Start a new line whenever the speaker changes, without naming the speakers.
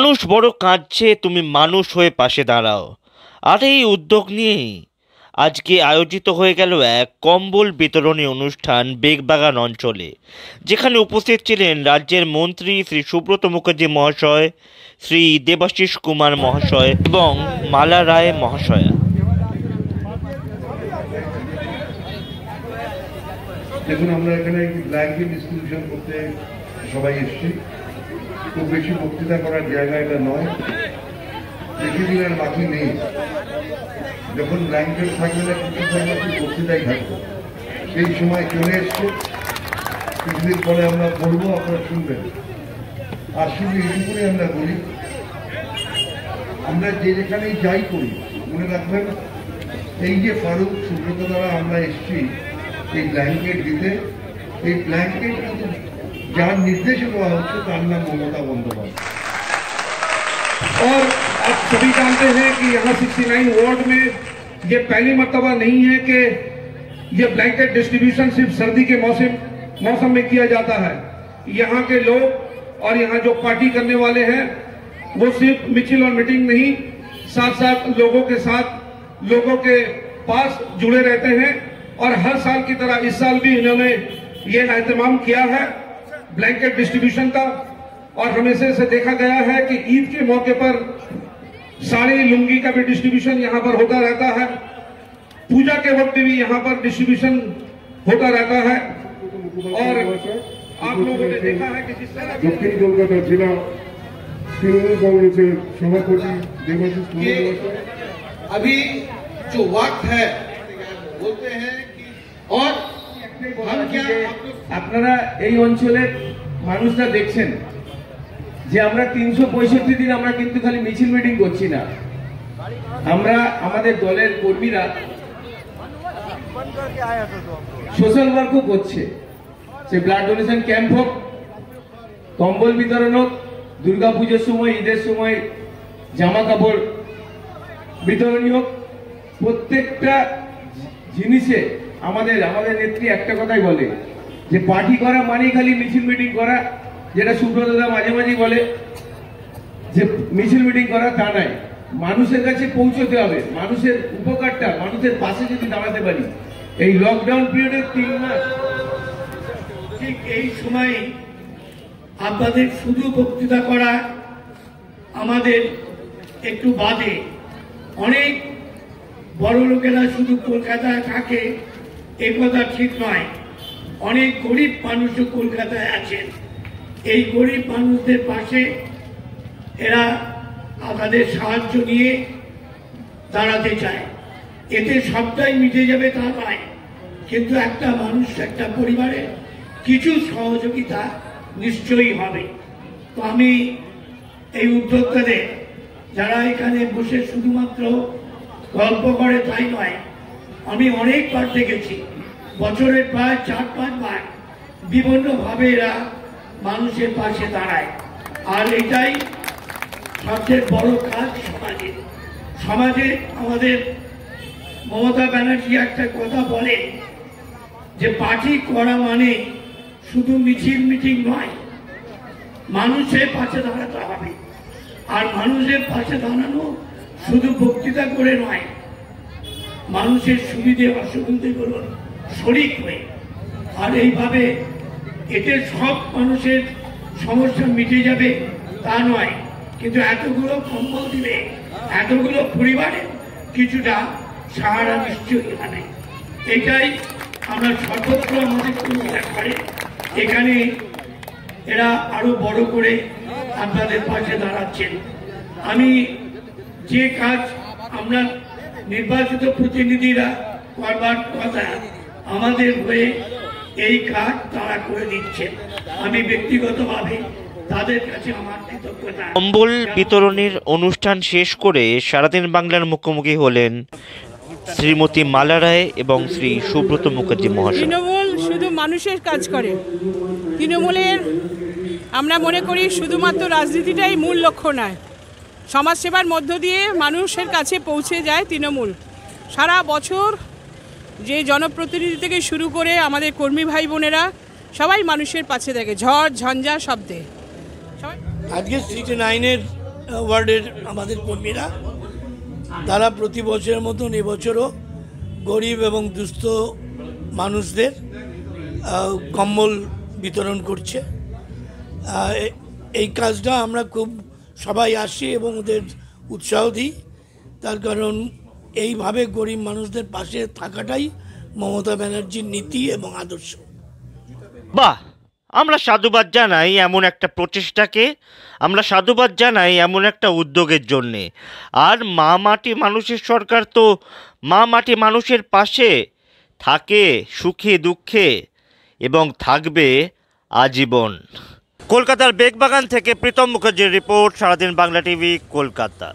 মানুষ বড় কাঁদছে, তুমি মানুষ হয়ে পাশে দাঁড়াও। আর এই উদ্যোগ নিয়েই আজকে আয়োজিত হয়ে গেল এক কম্বল বিতরণী অনুষ্ঠান বেগবাগান অঞ্চলে, যেখানে উপস্থিত ছিলেন রাজ্যের মন্ত্রী শ্রী সুব্রত মুখার্জি মহাশয়, শ্রী দেবাশিস কুমার মহাশয় এবং মালা রায় মহাশয়া।
দেখুন, আমরা এখানে ব্ল্যাঙ্কেট ডিস্ট্রিবিউশন করতে সবাই এসেছি। খুব বেশি বক্তৃতা করার জায়গা এটা নয়, বেশি দিনের বাকি নেই। যখন ব্ল্যাঙ্কেট থাকবে না, কিছু থাকবে, বক্তৃতাই থাকবে, সেই সময় চলে এসছে। কিছুদিন পরে আমরা বলবো, আপনারা শুনবেন। আর শুধু এইটুকুনি আমরা বলি, আমরা যে যেখানেই যাই করি মনে রাখবেন, এই যে ফারুক সুব্রত দ্বারা আমরা এসেছি এই ব্ল্যাঙ্কেট দিতে, এই ব্ল্যাঙ্কেট কিন্তু যার निर्देश हुआ होता है तार नाम ममता बंदोपाध्याय।
और आप सभी जानते हैं कि यहाँ 69 वार्ड में ये पहली मर्तबा नहीं है कि ये ब्लैंकेट डिस्ट्रीब्यूशन सिर्फ सर्दी के मौसम में किया जाता है। यहाँ के लोग और यहाँ जो पार्टी करने वाले हैं वो सिर्फ मिचिल और मीटिंग नहीं, साथ साथ लोगों के साथ लोगों के पास जुड़े रहते हैं। और हर साल की तरह इस साल भी इन्होंने ये एहतमाम किया है ब्लैंकेट डिस्ट्रीब्यूशन का। और हमेशा से देखा गया है कि ईद के मौके पर साड़ी लुंगी का भी डिस्ट्रीब्यूशन यहाँ पर होता रहता है, पूजा के वक्त भी यहाँ पर डिस्ट्रीब्यूशन होता रहता है। और आप लोगों ने देखा है कि जिस तरह
दक्षिण कोलकाता जिला तृणमूल कांग्रेस सभापति देवाशीष कुमार,
अभी जो वक्त है बोलते हैं कि और हम क्या
আপনারা এই অঞ্চলের মানুষরা দেখছেন যে আমরা 365 দিন আমরা কিন্তু খালি মিছিল মিটিং করছি না, আমরা আমাদের দলের কর্মীরা সোশ্যাল ওয়ার্কও করছে। সে ব্লাড ডোনেশন ক্যাম্প হোক, কম্বল বিতরণ হোক, দুর্গাপুজোর সময়, ঈদের সময় জামা কাপড় বিতরণী হোক, প্রত্যেকটা জিনিসে আমাদের নেত্রী একটা কথাই বলে যে পার্টি করা মানেই খালি মিছিল মিটিং করা, যেটা সুব্রতদা মাঝে মাঝে বলে যে মিছিল মিটিং করা, তা নাই। মানুষের কাছে পৌঁছতে হবে, মানুষের উপকারটা, মানুষের পাশে যদি দাঁড়াতে পারি। এই লকডাউন পিরিয়ডে 3 মাস
ঠিক এই সময় আপনাদের শুধু বক্তৃতা করা আমাদের একটু বাদে, অনেক বড় লোকেরা শুধু কলকাতায় থাকে এ কথা ঠিক নয়। অনেক গরিব মানুষও কলকাতায় আছেন। এই গরিব মানুষদের পাশে এরা আপনাদের সাহায্য নিয়ে দাঁড়াতে চায়। এতে সবটাই মিটে যাবে তা নয়, কিন্তু একটা মানুষ, একটা পরিবারে কিছু সহযোগিতা নিশ্চয়ই হবে। তো আমি এই উদ্যোক্তাদের, যারা এখানে বসে শুধুমাত্র গল্প করে তাই নয়, আমি অনেকবার দেখেছি, বছরে প্রায় 4-5 বার বিভিন্নভাবে এরা মানুষের পাশে দাঁড়ায়। আর এটাই সবচেয়ে বড় কাজ সমাজে। আমাদের মমতা ব্যানার্জি একটা কথা বলে যে পার্টি করা মানে শুধু মিছিল মিটিং নয়, মানুষের পাশে দাঁড়াতে হবে। আর মানুষের পাশে দাঁড়ানো শুধু বক্তৃতা করে নয়, মানুষের সুবিধে অসুবিধেগুলো শরিক হয়ে। আর এইভাবে এতে সব মানুষের সমস্যা মিটে যাবে তা নয়, কিন্তু এতগুলো কম্বল দিলে এতগুলো পরিবারের কিছুটা সাহারা নিশ্চয়ই মানে। এটাই আমরা সর্বত্র আমাদের কর্মীরা করে, এখানে এরা আরো বড় করে আপনাদের পাশে দাঁড়াচ্ছেন। আমি যে কাজ আমরা নির্বাচিত প্রতিনিধিরা করবার কথা, আমাদের হয়ে এই কাজ তারা করে দিচ্ছেন। আমি ব্যক্তিগতভাবে তাদের কাছে আমার কৃতজ্ঞতা।
কম্বল বিতরণের অনুষ্ঠান শেষ করে সারাদিন বাংলার মুখোমুখি হলেন শ্রীমতী মালা রায় এবং শ্রী সুব্রত মুখার্জি মহাশয়।
তৃণমূল শুধু মানুষের কাজ করে। তৃণমূলের আমরা মনে করি শুধুমাত্র রাজনীতিটাই মূল লক্ষ্য নয়, সমাজসেবার মধ্য দিয়ে মানুষের কাছে পৌঁছে যায় তৃণমূল। সারা বছর যে জনপ্রতিনিধি থেকে শুরু করে আমাদের কর্মী ভাই বোনেরা সবাই মানুষের পাশে থাকে, ঝড় ঝঞ্ঝা শব্দে।
আজকে 69-এর
ওয়ার্ডের আমাদের কর্মীরা, তারা প্রতি বছরের মতন এবছরও গরিব এবং দুস্থ মানুষদের কম্বল বিতরণ করছে। এই কাজটা আমরা খুব সবাই আসি এবং ওদের উৎসাহ দিই, তার কারণ এইভাবে গরিব মানুষদের পাশে থাকাটাই মমতা ব্যানার্জির নীতি এবং আদর্শ।
বাহ, আমরা সাধুবাদ জানাই এমন একটা প্রচেষ্টাকে, আমরা সাধুবাদ জানাই এমন একটা উদ্যোগের জন্যে। আর মা মাটি মানুষের সরকার তো মা মাটি মানুষের পাশে থাকে সুখে দুঃখে এবং থাকবে আজীবন। কলকাতার বেগবাগান থেকে প্রীতম মুখার্জির রিপোর্ট, সারাদিন বাংলা টিভি, কলকাতা।